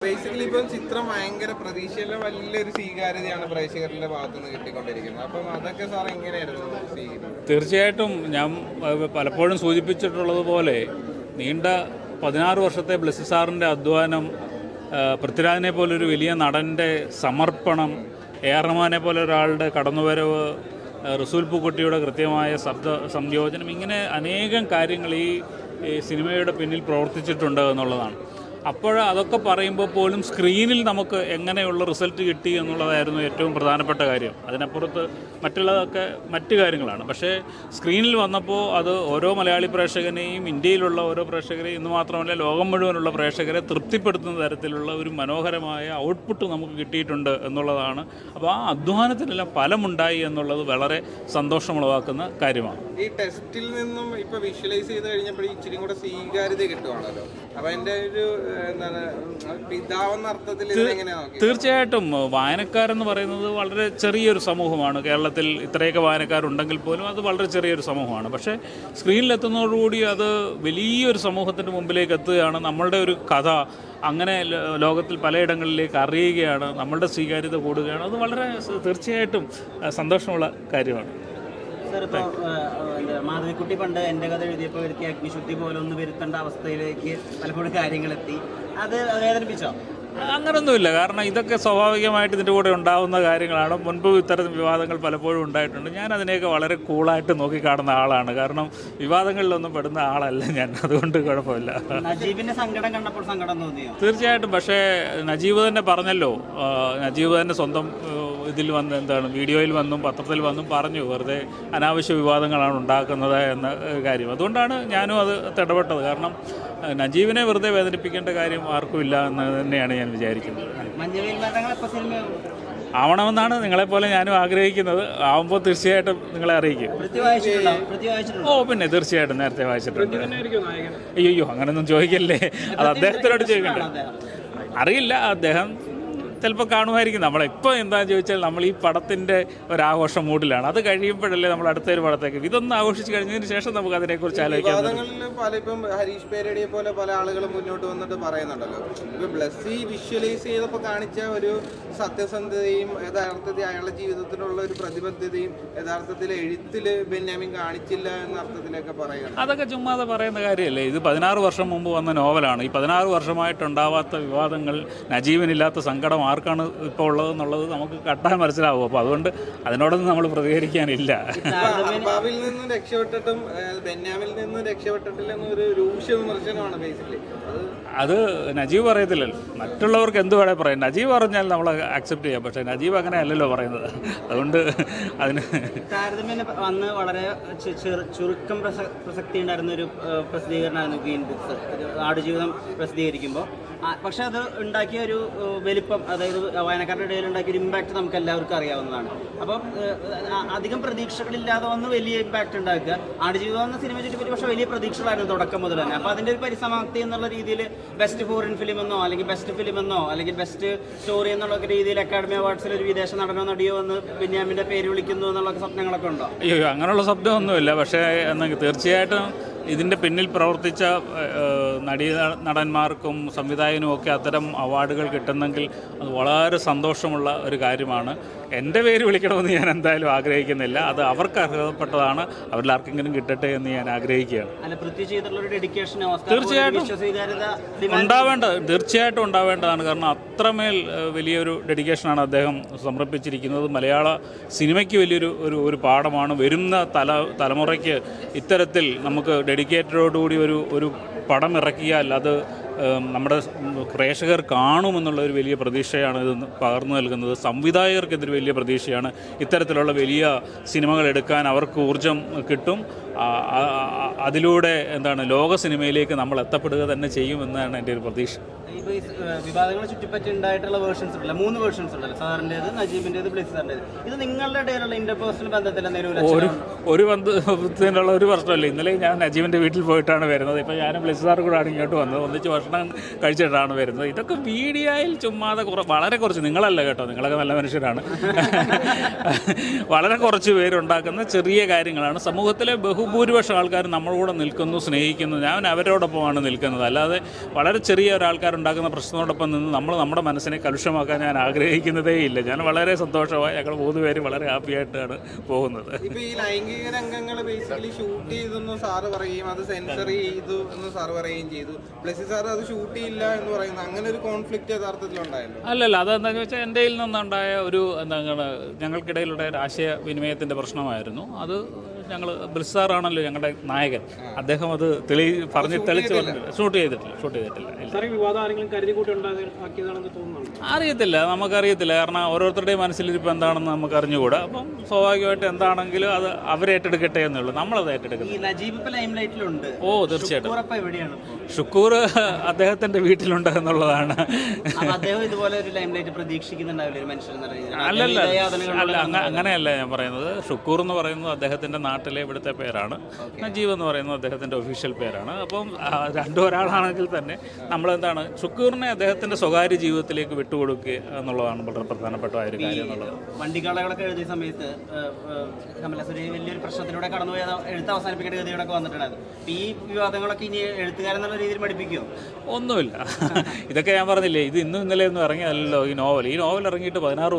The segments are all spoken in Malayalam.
ബേസിക്കലി ഇപ്പം ചിത്രം ഭയങ്കര പ്രതീക്ഷയിലെ വലിയൊരു സ്വീകാര്യതയാണ് പ്രേക്ഷകരുടെ ഭാഗത്തുനിന്ന് കിട്ടിക്കൊണ്ടിരിക്കുന്നത്. അപ്പം അതൊക്കെ സാർ എങ്ങനെയായിരുന്നു സ്വീകരിക്കുന്നത്? തീർച്ചയായിട്ടും ഞാൻ പലപ്പോഴും സൂചിപ്പിച്ചിട്ടുള്ളതുപോലെ നീണ്ട 16 വർഷത്തെ ബ്ലെസ്സി സാറിൻ്റെ അധ്വാനം, പൃഥ്വിരാജിനെ പോലൊരു വലിയ നടൻ്റെ സമർപ്പണം, എ ആർ റഹ്മാനെ പോലെ ഒരാളുടെ കടന്നുവരവ്, റസൂൽ പൂക്കുട്ടിയുടെ കൃത്യമായ ശബ്ദ സംയോജനം, ഇങ്ങനെ അനേകം കാര്യങ്ങൾ ഈ സിനിമയുടെ പിന്നിൽ പ്രവർത്തിച്ചിട്ടുണ്ട് എന്നുള്ളതാണ്. അപ്പോൾ അതൊക്കെ പറയുമ്പോൾ പോലും സ്ക്രീനിൽ നമുക്ക് എങ്ങനെയുള്ള റിസൾട്ട് കിട്ടി എന്നുള്ളതായിരുന്നു ഏറ്റവും പ്രധാനപ്പെട്ട കാര്യം. അതിനപ്പുറത്ത് മറ്റുള്ളതൊക്കെ മറ്റു കാര്യങ്ങളാണ്. പക്ഷേ സ്ക്രീനിൽ വന്നപ്പോൾ അത് ഓരോ മലയാളി പ്രേക്ഷകനെയും, ഇന്ത്യയിലുള്ള ഓരോ പ്രേക്ഷകരെയും, ഇന്ന് മാത്രമല്ല ലോകം മുഴുവനുള്ള പ്രേക്ഷകരെ തൃപ്തിപ്പെടുത്തുന്ന തരത്തിലുള്ള ഒരു മനോഹരമായ ഔട്ട്പുട്ട് നമുക്ക് കിട്ടിയിട്ടുണ്ട് എന്നുള്ളതാണ്. അപ്പോൾ ആ അധ്വാനത്തിനെല്ലാം ഫലമുണ്ടായി എന്നുള്ളത് വളരെ സന്തോഷമുളവാക്കുന്ന കാര്യമാണ്. ഈ ടെസ്റ്റിൽ നിന്നും ഇപ്പോൾ വിഷ്വലൈസ് ചെയ്ത് കഴിഞ്ഞപ്പോൾ ഇച്ചിരി കൂടെ സ്വീകാര്യത കിട്ടുവാണല്ലോ. അപ്പോൾ എൻ്റെ ഒരു എന്താണ് പിതാവെന്ന അർത്ഥത്തിൽ തീർച്ചയായിട്ടും വായനക്കാരെന്ന് പറയുന്നത് വളരെ ചെറിയൊരു സമൂഹമാണ്. കേരളത്തിൽ ഇത്രയൊക്കെ വായനക്കാരുണ്ടെങ്കിൽ പോലും അത് വളരെ ചെറിയൊരു സമൂഹമാണ്. പക്ഷേ സ്ക്രീനിലെത്തുന്നതോടുകൂടി അത് വലിയൊരു സമൂഹത്തിൻ്റെ മുമ്പിലേക്ക് എത്തുകയാണ്. നമ്മളുടെ ഒരു കഥ അങ്ങനെ ലോകത്തിൽ പലയിടങ്ങളിലേക്ക് അറിയുകയാണ്, നമ്മളുടെ സ്വീകാര്യത കൂടുകയാണ്. അത് വളരെ തീർച്ചയായിട്ടും സന്തോഷമുള്ള കാര്യമാണ്. സാർ, ഇപ്പോൾ മാധവിക്കുട്ടി പണ്ട് എൻ്റെ കഥ എഴുതിയപ്പോൾ വരുത്തിയ അഗ്നിശുദ്ധി പോലെ ഒന്ന് വരുത്തേണ്ട അവസ്ഥയിലേക്ക് പലപ്പോഴും കാര്യങ്ങളെത്തി. അത് വേദനിപ്പിച്ചോ? അങ്ങനൊന്നുമില്ല. കാരണം ഇതൊക്കെ സ്വാഭാവികമായിട്ട് ഇതിൻ്റെ കൂടെ ഉണ്ടാകുന്ന കാര്യങ്ങളാണ്. മുൻപ് ഇത്തരം വിവാദങ്ങൾ പലപ്പോഴും ഉണ്ടായിട്ടുണ്ട്. ഞാൻ അതിനെയൊക്കെ വളരെ കൂളായിട്ട് നോക്കിക്കാണുന്ന ആളാണ്. കാരണം വിവാദങ്ങളിലൊന്നും പെടുന്ന ആളല്ല ഞാൻ, അതുകൊണ്ട് കുഴപ്പമില്ല. നജീബിൻ്റെ സങ്കടം കണ്ടപ്പോൾ സങ്കടം തോന്നിയോ? തീർച്ചയായിട്ടും. പക്ഷേ നജീബ് തന്നെ പറഞ്ഞല്ലോ, നജീബ് തന്നെ സ്വന്തം ഇതിൽ വന്ന് വീഡിയോയിൽ വന്നും പത്രത്തിൽ വന്നും പറഞ്ഞു, വെറുതെ അനാവശ്യ വിവാദങ്ങളാണ് ഉണ്ടാക്കുന്നത് എന്ന കാര്യം. അതുകൊണ്ടാണ് ഞാനും അത് ഇടപെട്ടത്. കാരണം നജീബിനെ വെറുതെ വേദനിപ്പിക്കേണ്ട കാര്യം ആർക്കുമില്ല എന്ന് തന്നെയാണ് ഞാൻ വിചാരിക്കുന്നത്. ആവണമെന്നാണ് നിങ്ങളെപ്പോലെ ഞാനും ആഗ്രഹിക്കുന്നത്. ആവുമ്പോൾ തീർച്ചയായിട്ടും നിങ്ങളെ അറിയിക്കും. പിന്നെ തീർച്ചയായിട്ടും നേരത്തെ വായിച്ചിട്ടുണ്ട്. അയ്യോ അങ്ങനൊന്നും ചോദിക്കല്ലേ, അത് അദ്ദേഹത്തിനോട് ചോദിക്കണ്ടേ. അറിയില്ല, അദ്ദേഹം ചിലപ്പോൾ കാണുമായിരിക്കും. നമ്മളിപ്പോൾ എന്താണെന്ന് ചോദിച്ചാൽ നമ്മൾ ഈ പടത്തിൻ്റെ ഒരാഘോഷ മൂഡിലാണ്. അത് കഴിയുമ്പോഴല്ലേ നമ്മൾ അടുത്തൊരു പടത്തേക്ക് ഇതൊന്നും ആഘോഷിച്ച് കഴിഞ്ഞതിന് ശേഷം നമുക്ക് അതിനെക്കുറിച്ച് ആലോചിക്കാം. ഇപ്പം ഹരീഷ് പേരടിയെ പോലെ പല ആളുകളും മുന്നോട്ട് വന്നിട്ട് പറയുന്നുണ്ടല്ലോ, ഇപ്പം ബ്ലെസ്സി വിഷ്വലൈസ് ചെയ്തപ്പോൾ കാണിച്ച ഒരു സത്യസന്ധതയും യഥാർത്ഥത്തിൽ അയാളുടെ ജീവിതത്തിലുള്ള ഒരു പ്രതിബദ്ധതയും യഥാർത്ഥത്തിൽ എഴുത്തിൽ ബെന്യാമിൻ കാണിച്ചില്ല എന്ന അർത്ഥത്തിലൊക്കെ പറയുന്നത്. അതൊക്കെ ചുമ്മാതെ പറയുന്ന കാര്യമല്ലേ. ഇത് 16 വർഷം മുമ്പ് വന്ന നോവലാണ്. ഈ 16 വർഷമായിട്ടുണ്ടാവാത്ത വിവാദങ്ങൾ, നജീബിനില്ലാത്ത സങ്കടം ആർക്കാണ് ഇപ്പോൾ ഉള്ളതെന്നുള്ളത് നമുക്ക് കട്ടാൻ മനസ്സിലാവും. അപ്പോൾ അതുകൊണ്ട് അതിനോടൊന്നും നമ്മൾ പ്രതികരിക്കാനില്ല. അബാബിൽ നിന്നും രക്ഷപ്പെട്ടിട്ടും ബെന്യാമിൽ നിന്നും രക്ഷപ്പെട്ടിട്ടില്ലെന്നൊരു രൂക്ഷ വിമർശനമാണ് ബേസിക്കലി. അത് നജീബ് പറയത്തില്ലല്ലോ, മറ്റുള്ളവർക്ക് എന്ത് വേണേൽ പറയാം. നജീബ് പറഞ്ഞാൽ നമ്മൾ അക്സെപ്റ്റ് ചെയ്യാം. പക്ഷേ നജീബ് അങ്ങനെ അല്ലല്ലോ പറയുന്നത്. അതുകൊണ്ട് അതിന് താരതമ്യം വന്ന് വളരെ ചുരുക്കം പ്രസക്തി ഉണ്ടായിരുന്ന ഒരു പ്രസിദ്ധീകരണമായിരുന്നു ഗ്രീൻ ബുക്സ്, ആടുജീവിതം പ്രസിദ്ധീകരിക്കുമ്പോൾ. പക്ഷെ അത് ഉണ്ടാക്കിയ ഒരു വലിപ്പം, അതായത് വായനക്കാരുടെ ഇടയിൽ ഉണ്ടാക്കിയ ഒരു ഇമ്പാക്റ്റ് നമുക്ക് എല്ലാവർക്കും അറിയാവുന്നതാണ്. അപ്പം അധികം പ്രതീക്ഷകളില്ലാതെ വന്ന് വലിയ ഇമ്പാക്റ്റ് ഉണ്ടാക്കുക. ആടുജീവിതം എന്ന സിനിമയെ ചുറ്റിപ്പറ്റി പക്ഷേ വലിയ പ്രതീക്ഷകളായിരുന്നു തുടക്കം മുതൽ തന്നെ. അപ്പോൾ അതിൻ്റെ ഒരു പരിസമാപ്തി എന്നുള്ള രീതിയിൽ ബെസ്റ്റ് ഫോറിൻ ഫിലിം എന്നോ അല്ലെങ്കിൽ ബെസ്റ്റ് ഫിലിം എന്നോ അല്ലെങ്കിൽ ബെസ്റ്റ് സ്റ്റോറി എന്നുള്ള രീതിയിൽ അക്കാഡമി അവാർഡ്സിൽ ഒരു വിദേശ നടനോ നടിയോ വന്ന് ബെന്യാമിൻ്റെ പേര് വിളിക്കുന്നു എന്നുള്ള സ്വപ്നങ്ങളൊക്കെ ഉണ്ടോ? അയ്യോ അങ്ങനെയുള്ള ശബ്ദമൊന്നുമില്ല. പക്ഷേ തീർച്ചയായിട്ടും ഇതിൻ്റെ പിന്നിൽ പ്രവർത്തിച്ച നടന്മാർക്കും സംവിധായകനും ഒക്കെ അത്തരം അവാർഡുകൾ കിട്ടുന്നെങ്കിൽ അത് വളരെ സന്തോഷമുള്ള ഒരു കാര്യമാണ്. എൻ്റെ പേര് വിളിക്കണമെന്ന് ഞാൻ എന്തായാലും ആഗ്രഹിക്കുന്നില്ല. അത് അവർക്ക് അർഹതപ്പെട്ടതാണ്. അവരിൽ ആർക്കെങ്കിലും കിട്ടട്ടെ എന്ന് ഞാൻ ആഗ്രഹിക്കുകയാണ്. തീർച്ചയായിട്ടും ഉണ്ടാവേണ്ടതാണ്. കാരണം അത്രമേൽ വലിയൊരു ഡെഡിക്കേഷനാണ് അദ്ദേഹം സമർപ്പിച്ചിരിക്കുന്നത്. മലയാള സിനിമയ്ക്ക് വലിയൊരു ഒരു പാഠമാണ്. വരുന്ന തലമുറയ്ക്ക് ഇത്തരത്തിൽ നമുക്ക് ഡെഡിക്കേറ്റഡോടുകൂടി ഒരു പടം ഇറക്കിയാൽ അത് നമ്മുടെ പ്രേക്ഷകർ കാണുമെന്നുള്ള ഒരു വലിയ പ്രതീക്ഷയാണ് ഇത് പകർന്നു നൽകുന്നത്. സംവിധായകർക്ക് ഇതൊരു വലിയ പ്രതീക്ഷയാണ്. ഇത്തരത്തിലുള്ള വലിയ സിനിമകൾ എടുക്കാൻ അവർക്ക് ഊർജം കിട്ടും. അതിലൂടെ ലോക സിനിമയിലേക്ക് നമ്മൾ എത്തപ്പെടുക തന്നെ ചെയ്യുമെന്നാണ് എൻ്റെ ഒരു പ്രതീക്ഷ. ഇപ്പോൾ ഈ വിവാദങ്ങളെ ചുറ്റിപ്പറ്റി ഉണ്ടായിട്ടുള്ള വേർഷൻസ് ഉണ്ടല്ലോ, 3 വേർഷൻസ് ഉണ്ടല്ലോ, സാറിൻ്റേത്, നജീബിൻ്റേത്, ബ്ലെസ്സി സാറിൻ്റേത്. ഇത് നിങ്ങളുടെ ഇടയിലുള്ള ഇന്റർപേഴ്സണൽ ബന്ധത്തിൽ ഒരു ബന്ധത്തിനുള്ള ഒരു പ്രശ്നമല്ല. ഇന്നലെ ഞാൻ നജീബിൻ്റെ വീട്ടിൽ പോയിട്ടാണ് വരുന്നത്. ഇപ്പോൾ ഞാനും ബ്ലെസ്സി സാർ കൂടെയാണ് ഇങ്ങോട്ട് വന്നത്. ഒന്നിച്ച് ഭക്ഷണം കഴിച്ചിട്ടാണ് വരുന്നത്. ഇതൊക്കെ മീഡിയയിൽ ചുമ്മാതെ വളരെ കുറച്ച്, നിങ്ങളല്ല കേട്ടോ, നിങ്ങളൊക്കെ നല്ല മനുഷ്യരാണ്, വളരെ കുറച്ച് പേരുണ്ടാക്കുന്ന ചെറിയ കാര്യങ്ങളാണ്. സമൂഹത്തിലെ ബഹുഭൂരിപക്ഷം ആൾക്കാർ നമ്മളോട് നിൽക്കുന്നു, സ്നേഹിക്കുന്നു. ഞാൻ അവരോടൊപ്പമാണ് നിൽക്കുന്നത്. അല്ലാതെ വളരെ ചെറിയ ഒരാൾക്കാർ അവരുണ്ടാക്കുന്ന പ്രശ്നത്തോടൊപ്പം നിന്ന് നമ്മൾ നമ്മുടെ മനസ്സിനെ കലുഷമാക്കാൻ ഞാൻ ആഗ്രഹിക്കുന്നതേ ഇല്ല. ഞാൻ വളരെ സന്തോഷമായി, ഞങ്ങൾ 3 പേരും വളരെ ഹാപ്പിയായിട്ടാണ് പോകുന്നത്. ഇപ്പൊ ഈ ലൈംഗിക രംഗങ്ങൾ ബേസിക്കലി ഷൂട്ട് ചെയ്തെന്ന് സാറ് പറയുകയും അത് സെൻസർ ചെയ്തു എന്ന് സാറ് പറയുകയും ചെയ്തു. ബ്ലെസ്സി സാർ അത് ഷൂട്ട് ചെയ്യില്ല എന്ന് പറയുന്നത്, അങ്ങനെ ഒരു കോൺഫ്ലിക്റ്റ് യഥാർത്ഥത്തിലുണ്ടായല്ലോ? അല്ലല്ല, അതെന്താണെന്ന് വെച്ചാൽ എൻ്റെ കയ്യിൽ നിന്നുണ്ടായ ഒരു ഞങ്ങൾക്കിടയിലുള്ള ഒരു ആശയവിനിമയത്തിൻ്റെ പ്രശ്നമായിരുന്നു. അത് ഞങ്ങൾ ബ്ലെസ്സി സാറാണല്ലോ ഞങ്ങളുടെ നായകൻ, അദ്ദേഹം അത് തെളിച്ച് ഷൂട്ട് ചെയ്തിട്ടില്ല. അറിയത്തില്ല, നമുക്കറിയത്തില്ല. കാരണം ഓരോരുത്തരുടെയും മനസ്സിലിരിപ്പോൾ എന്താണെന്ന് നമുക്ക് അറിഞ്ഞുകൂടാ. അപ്പം സ്വാഭാവികമായിട്ട് എന്താണെങ്കിലും അത് അവരേറ്റെടുക്കട്ടെ എന്നുള്ളൂ, നമ്മളത് ഏറ്റെടുക്കുന്നത്. ഓ തീർച്ചയായിട്ടും. ഷുക്കൂർ അദ്ദേഹത്തിന്റെ വീട്ടിലുണ്ട് എന്നുള്ളതാണ്. അല്ലല്ല, അങ്ങനെയല്ല ഞാൻ പറയുന്നത്. ഷുക്കൂർ എന്ന് പറയുന്നത് അദ്ദേഹത്തിന്റെ നാട്ടിലെ ഇവിടുത്തെ പേരാണ്, നജീബ് എന്ന് പറയുന്നത് അദ്ദേഹത്തിന്റെ ഒഫീഷ്യൽ പേരാണ്. അപ്പം രണ്ടും ഒരാളാണെങ്കിൽ തന്നെ നമ്മളെന്താണ് ഷുക്കൂറിനെ അദ്ദേഹത്തിന്റെ സ്വകാര്യ ജീവിതത്തിലേക്ക് വിട്ടുകൊടുക്കുക എന്നുള്ളതാണ് വളരെ പ്രധാനപ്പെട്ട ഒരു കാര്യം എന്നുള്ളത്. വണ്ടിക്കാളകളൊക്കെ എഴുതിയ സമയത്ത് കമലസുരി വലിയൊരു പ്രശ്നത്തിലൂടെ കടന്നുപോയി എഴുത്ത് അവസാനിപ്പിക്കേണ്ട ഗതികളൊക്കെ വന്നിട്ടുണ്ടായിരുന്നു. ഈ വിവാദങ്ങളൊക്കെ ഇനി എഴുത്തുകാരെന്നുള്ള രീതിയിൽ പഠിപ്പിക്കുമോ? ഒന്നുമില്ല. ഇതൊക്കെ ഞാൻ പറഞ്ഞില്ലേ, ഇത് ഇന്നും ഇന്നലെ ഒന്നും ഇറങ്ങിയല്ലോ ഈ നോവൽ ഇറങ്ങിയിട്ട് 16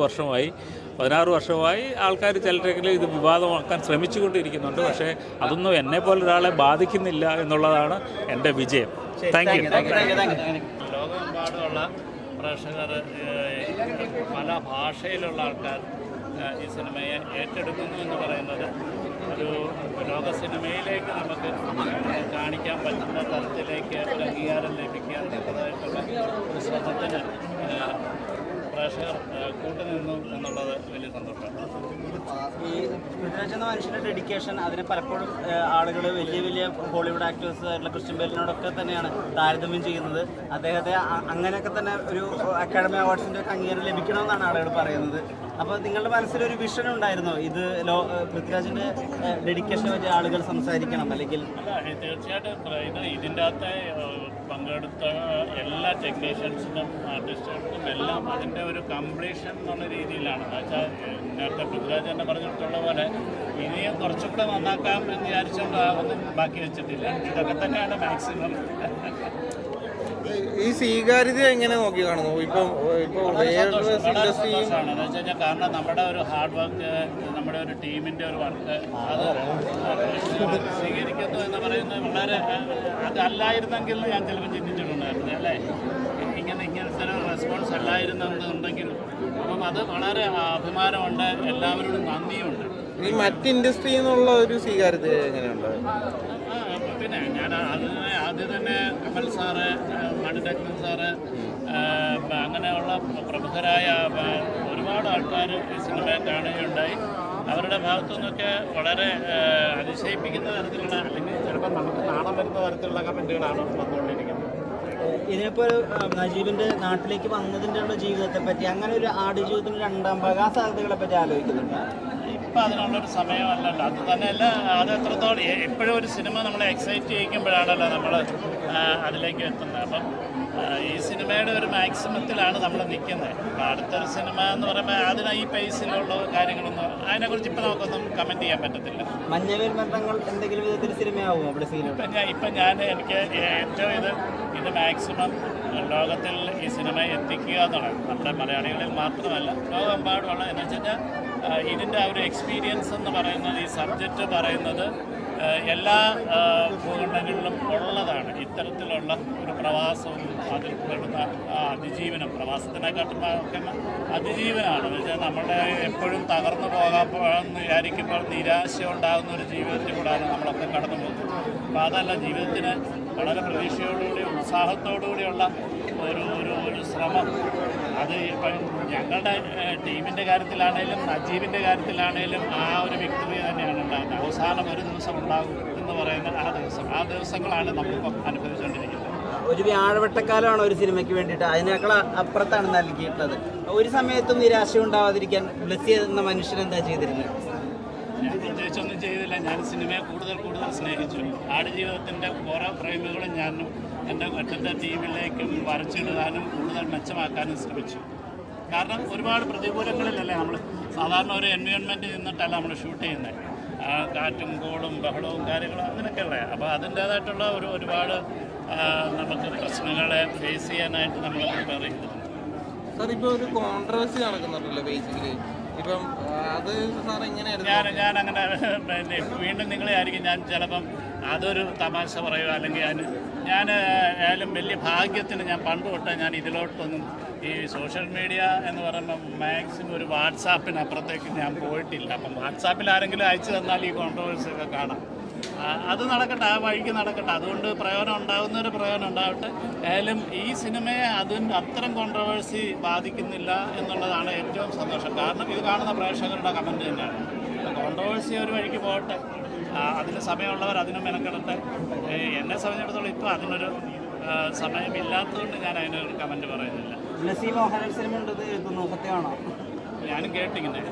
വർഷമായി ആൾക്കാർ ചിലരെങ്കിലും ഇത് വിവാദമാക്കാൻ ശ്രമിച്ചുകൊണ്ടിരിക്കുന്നുണ്ട്. പക്ഷേ അതൊന്നും എന്നെപ്പോലെ ഒരാളെ ബാധിക്കുന്നില്ല എന്നുള്ളതാണ് എൻ്റെ വിജയം. Thank you. ലോകമെമ്പാടുമുള്ള പ്രേക്ഷകർ, പല ഭാഷയിലുള്ള ആൾക്കാർ ഈ സിനിമയെ ഏറ്റെടുക്കുന്നു എന്ന് പറയുന്നത് ഒരു ലോക സിനിമയിലേക്ക് നമുക്ക് കാണിക്കാൻ പറ്റുന്ന തരത്തിലേക്ക് ഒരു അംഗീകാരം ലഭിക്കുക എന്നുള്ളതായിട്ടുള്ള ഒരു ശ്രമത്തിന് പ്രേക്ഷകർ കൂട്ടുനിന്നു എന്നുള്ളത് വലിയ സന്തോഷമാണ്. ഈ പൃഥ്വിരാജ് എന്ന മനുഷ്യൻ്റെ ഡെഡിക്കേഷൻ, അതിനെ പലപ്പോഴും ആളുകൾ വലിയ ഹോളിവുഡ് ആക്ടേഴ്സ് ആയിട്ടുള്ള ക്രിസ്ത്യൻ ബേലിനോടൊക്കെ തന്നെയാണ് താരതമ്യം ചെയ്യുന്നത്. അദ്ദേഹത്തെ അങ്ങനെയൊക്കെ തന്നെ ഒരു അക്കാഡമി അവാർഡ്സിൻ്റെ ഒക്കെ അംഗീകാരം ലഭിക്കണമെന്നാണ് ആളുകൾ പറയുന്നത്. അപ്പോൾ നിങ്ങളുടെ മനസ്സിലൊരു വിഷൻ ഉണ്ടായിരുന്നോ, ഇത് പൃഥ്വിരാജിൻ്റെ ഡെഡിക്കേഷനെ പറ്റി ആളുകൾ സംസാരിക്കണം? അല്ലെങ്കിൽ തീർച്ചയായിട്ടും ഇതിൻ്റെ അകത്തെ പങ്കെടുത്ത എല്ലാ ടെക്നീഷ്യൻസിനും ആർട്ടിസ്റ്റുകൾക്കും എല്ലാം അതിൻ്റെ ഒരു കംപ്ലീഷൻ എന്നുള്ള രീതിയിലാണ്. എന്നുവെച്ചാൽ നേരത്തെ പൃഥ്വിരാജ് തന്നെ പറഞ്ഞിട്ടുള്ള പോലെ ഇനിയും കുറച്ചുകൂടെ നന്നാക്കാം എന്ന് വിചാരിച്ചുകൊണ്ട് ഒന്നും ബാക്കി വെച്ചിട്ടില്ല. ഇതൊക്കെ തന്നെയാണ് മാക്സിമം. ഈ സ്വീകാര്യത എങ്ങനെ നോക്കി കാണുന്നു? സന്തോഷമാണ്. എന്ന് വെച്ച് കഴിഞ്ഞാൽ കാരണം നമ്മുടെ ഒരു ഹാർഡ് വർക്ക്, നമ്മുടെ ഒരു ടീമിൻ്റെ ഒരു വർക്ക് അത് സ്വീകരിക്കുന്നു എന്ന് പറയുന്നത് വളരെ, അതല്ലായിരുന്നെങ്കിൽ ഞാൻ ചിലപ്പോൾ ചിന്തിച്ചിട്ടുണ്ടായിരുന്നു അല്ലേ, ഇങ്ങനത്തെ ഒരു റെസ്പോൺസ് അല്ലായിരുന്നെന്നുണ്ടെങ്കിൽ. അപ്പം അത് വളരെ അഭിമാനമുണ്ട്, എല്ലാവരോടും നന്ദിയുണ്ട്. ഈ മറ്റ് ഇൻഡസ്ട്രിയിൽ നിന്നുള്ള ഒരു സ്വീകാര്യത എങ്ങനെയുണ്ട്? പിന്നെ ഞാൻ ആദ്യം തന്നെ കമൽ സാറ്, മണിരത്നം സാറ്, അങ്ങനെയുള്ള പ്രമുഖരായ ഒരുപാട് ആൾക്കാർ ഈ സിനിമയെ കാണുകയുണ്ടായി. അവരുടെ ഭാഗത്തു നിന്നൊക്കെ വളരെ അതിശയിപ്പിക്കുന്ന തരത്തിലുള്ള, അല്ലെങ്കിൽ ചിലപ്പോൾ നമുക്ക് നാണം വരുന്ന തരത്തിലുള്ള കമൻറ്റുകളാണ് വന്നുകൊണ്ടിരിക്കുന്നത്. ഇതിനിപ്പോൾ നജീബിൻ്റെ നാട്ടിലേക്ക് വന്നതിൻ്റെ ഉള്ള ജീവിതത്തെ പറ്റി, അങ്ങനെ ഒരു ആടുജീവിതത്തിന് 2ാം ഭാഗം, ആ സാധ്യതകളെ പറ്റി ആലോചിക്കുന്നുണ്ട്? ഇപ്പം അതിനുള്ളൊരു സമയമല്ലല്ലോ. അത് തന്നെയല്ല, അത് എത്രത്തോളം എപ്പോഴും ഒരു സിനിമ നമ്മളെ എക്സൈറ്റ് ചെയ്യിക്കുമ്പോഴാണല്ലോ നമ്മൾ അതിലേക്ക് എത്തുന്നത്. അപ്പം ഈ സിനിമയുടെ ഒരു മാക്സിമത്തിലാണ് നമ്മൾ നിൽക്കുന്നത്. അപ്പം അടുത്തൊരു സിനിമ എന്ന് പറയുമ്പോൾ അതിന് ഈ പേസിലുള്ള കാര്യങ്ങളൊന്നും അതിനെക്കുറിച്ച് ഇപ്പം നമുക്കൊന്നും കമൻറ്റ് ചെയ്യാൻ പറ്റത്തില്ല. മഞ്ഞവേൽ ബന്ധങ്ങൾ എന്തെങ്കിലും വിധത്തിൽ സിനിമയാവുമോ അവിടെ? ഇപ്പം ഞാൻ എനിക്ക് ഏറ്റവും ഇത് മാക്സിമം ലോകത്തിൽ ഈ സിനിമ എത്തിക്കുക എന്നുള്ളത്, നമ്മുടെ മലയാളികളിൽ മാത്രമല്ല ലോകമെമ്പാടുമുള്ള, എന്ന് വെച്ച് കഴിഞ്ഞാൽ ഇതിൻ്റെ ആ ഒരു എക്സ്പീരിയൻസ് എന്ന് പറയുന്നത്, ഈ സബ്ജക്റ്റ് പറയുന്നത് എല്ലാ ഭൂഖണ്ഡങ്ങളിലും ഉള്ളതാണ്. ഇത്തരത്തിലുള്ള ഒരു പ്രവാസവും അതിൽ പെടുന്ന അതിജീവനം, പ്രവാസത്തിനെക്കാട്ടും അതിജീവനമാണ്. എന്ന് വെച്ചാൽ നമ്മളുടെ എപ്പോഴും തകർന്നു പോകാമെന്ന് വിചാരിക്കുമ്പോൾ നിരാശ ഉണ്ടാകുന്ന ഒരു ജീവിതത്തിൽ കൂടാണ് നമ്മളൊക്കെ കടന്നു പോകുന്നത്. അപ്പോൾ അതല്ല, ജീവിതത്തിന് വളരെ പ്രതീക്ഷയോടുകൂടി ഉത്സാഹത്തോടുകൂടിയുള്ള ഒരു ശ്രമം. അത് ഇപ്പം ഞങ്ങളുടെ ടീമിൻ്റെ കാര്യത്തിലാണേലും നജീബിൻ്റെ കാര്യത്തിലാണേലും ആ ഒരു വ്യക്തി തന്നെയാണ് ഉണ്ടാകുന്നത്. അവസാനം ഒരു ദിവസം ഉണ്ടാകും എന്ന് പറയുന്ന ആ ദിവസങ്ങളാണ് നമ്മളിപ്പം അനുഭവിച്ചുകൊണ്ടിരിക്കുന്നത്. ഒരു വ്യാഴവട്ടക്കാലമാണ് ഒരു സിനിമയ്ക്ക് വേണ്ടിയിട്ട്, അതിനേക്കാൾ അപ്പുറത്താണ് നൽകിയിട്ടുള്ളത്. ഒരു സമയത്തും നിരാശ ഉണ്ടാവാതിരിക്കാൻ ബ്ലെസ്സി എന്ന മനുഷ്യൻ എന്താ ചെയ്തിരുന്നത്? ഞാൻ പ്രത്യേകിച്ചൊന്നും ചെയ്തില്ല. ഞാൻ സിനിമയെ കൂടുതൽ സ്നേഹിച്ചു. ആടുജീവിതത്തിൻ്റെ ഓരോ ഫ്രെയിമുകളും ഞാനും എൻ്റെ ടീമിലേക്കും വരച്ചിടാനും കൂടുതൽ മെച്ചമാക്കാനും ശ്രമിച്ചു. കാരണം ഒരുപാട് പ്രതികൂലങ്ങളിലല്ലേ നമ്മൾ സാധാരണ ഒരു എൻവയോൺമെൻറ്റിൽ നിന്നിട്ടല്ല നമ്മൾ ഷൂട്ട് ചെയ്യുന്നത്. കാറ്റും കോളും ബഹളവും കാര്യങ്ങളും അങ്ങനെയൊക്കെയുള്ള. അപ്പോൾ അതിൻ്റേതായിട്ടുള്ള ഒരുപാട് നമുക്ക് പ്രശ്നങ്ങളെ ഫേസ് ചെയ്യാനായിട്ട് നമ്മൾ പ്രിപ്പയർ ചെയ്തിട്ടുണ്ട്. സാർ ഇപ്പോൾ ഒരു കോൺട്രവേഴ്സി നടക്കുന്നുണ്ടല്ലോ ബേസിക്കലി, ഇപ്പം അത് സാർ എങ്ങനെയായിരുന്നു? ഞാൻ അങ്ങനെ പിന്നെ വീണ്ടും നിങ്ങളെ ആയിരിക്കും ഞാൻ ചിലപ്പം അതൊരു തമാശ പറയുക, അല്ലെങ്കിൽ ഞാൻ ആയാലും വലിയ ഭാഗ്യത്തിന് ഞാൻ പണ്ട് തൊട്ടേ ഞാൻ ഇതിലോട്ടൊന്നും ഈ സോഷ്യൽ മീഡിയ എന്ന് പറയുമ്പോൾ മാക്സിമം ഒരു വാട്സാപ്പിനപ്പുറത്തേക്ക് ഞാൻ പോയിട്ടില്ല. അപ്പം വാട്സാപ്പിൽ ആരെങ്കിലും അയച്ചു തന്നാൽ ഈ കോൺട്രവേഴ്സി ഒക്കെ കാണാം. അത് നടക്കട്ടെ, ആ വഴിക്ക് നടക്കട്ടെ, അതുകൊണ്ട് പ്രയോജനം ഉണ്ടാകുന്നൊരു പ്രയോജനം ഉണ്ടാവട്ടെ. ആയാലും ഈ സിനിമയെ അത്തരം കോൺട്രവേഴ്സി ബാധിക്കുന്നില്ല എന്നുള്ളതാണ് ഏറ്റവും സന്തോഷം. കാരണം ഇത് കാണുന്ന പ്രേക്ഷകരുടെ കമൻറ്റ് തന്നെയാണ്. കോൺട്രവേഴ്സി ഒരു വഴിക്ക് പോകട്ടെ, അതിന് സമയമുള്ളവർ അതിനും മെനക്കെടട്ടെ. എന്നെ സംബന്ധിച്ചിടത്തോളം ഇപ്പോൾ അതിനൊരു സമയമില്ലാത്തതുകൊണ്ട് ഞാൻ അതിനൊരു കമൻറ്റ് പറയുന്നില്ല. മോഹൻലാൽ സിനിമ ഉണ്ടത് എഴുതുന്നു, സത്യമാണോ? ഞാനും കേട്ടിങ്ങനെ